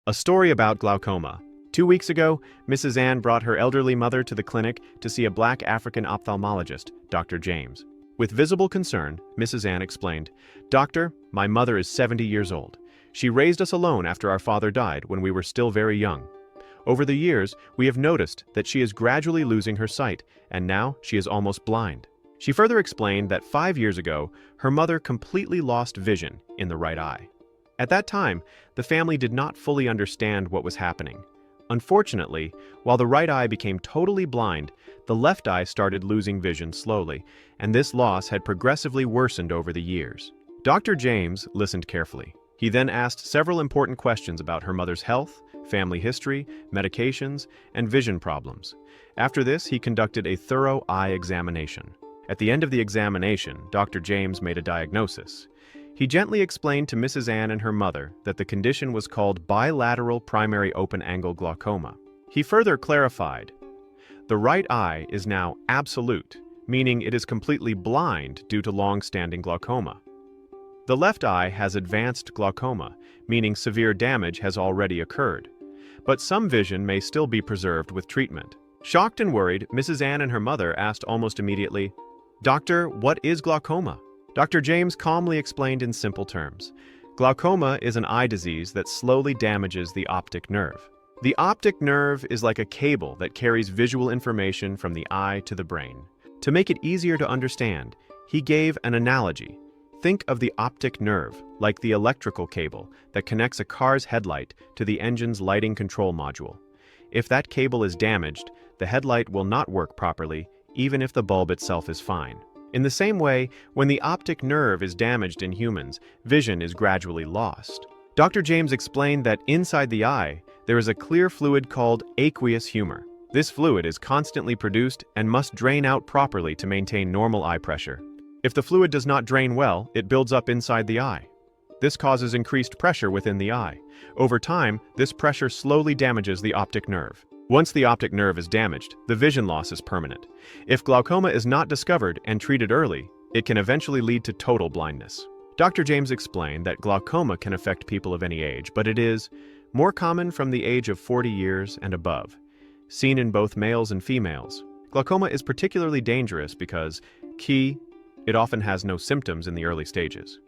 A story about glaucoma. 2 weeks ago, Mrs. Ann brought her elderly mother to the clinic to see a black African ophthalmologist, Dr. James. With visible concern, Mrs. Ann explained, "Doctor, my mother is 70 years old. She raised us alone after our father died when we were still very young. Over the years, we have noticed that she is gradually losing her sight, and now she is almost blind." She further explained that 5 years ago, her mother completely lost vision in the right eye. At that time, the family did not fully understand what was happening. Unfortunately, while the right eye became totally blind, the left eye started losing vision slowly, and this loss had progressively worsened over the years. Dr. James listened carefully. He then asked several important questions about her mother's health, family history, medications, and vision problems. After this, he conducted a thorough eye examination. At the end of the examination, Dr. James made a diagnosis. He gently explained to Mrs. Ann and her mother that the condition was called bilateral primary open-angle glaucoma. He further clarified, "The right eye is now absolute, meaning it is completely blind due to long-standing glaucoma. The left eye has advanced glaucoma, meaning severe damage has already occurred. But some vision may still be preserved with treatment." Shocked and worried, Mrs. Ann and her mother asked almost immediately, "Doctor, what is glaucoma?" Dr. James calmly explained in simple terms. Glaucoma is an eye disease that slowly damages the optic nerve. The optic nerve is like a cable that carries visual information from the eye to the brain. To make it easier to understand, he gave an analogy. Think of the optic nerve like the electrical cable that connects a car's headlight to the engine's lighting control module. If that cable is damaged, the headlight will not work properly, even if the bulb itself is fine. In the same way, when the optic nerve is damaged in humans, vision is gradually lost. Dr. James explained that inside the eye, there is a clear fluid called aqueous humor. This fluid is constantly produced and must drain out properly to maintain normal eye pressure. If the fluid does not drain well, it builds up inside the eye. This causes increased pressure within the eye. Over time, this pressure slowly damages the optic nerve. Once the optic nerve is damaged, the vision loss is permanent. If glaucoma is not discovered and treated early, it can eventually lead to total blindness. Dr. James explained that glaucoma can affect people of any age, but it is more common from the age of 40 years and above. Seen in both males and females, glaucoma is particularly dangerous because, it often has no symptoms in the early stages.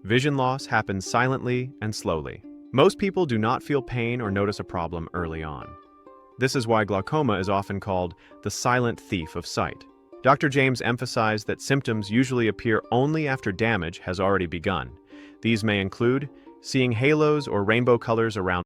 Vision loss happens silently and slowly. Most people do not feel pain or notice a problem early on. This is why glaucoma is often called the silent thief of sight. Dr. James emphasized that symptoms usually appear only after damage has already begun. These may include seeing halos or rainbow colors around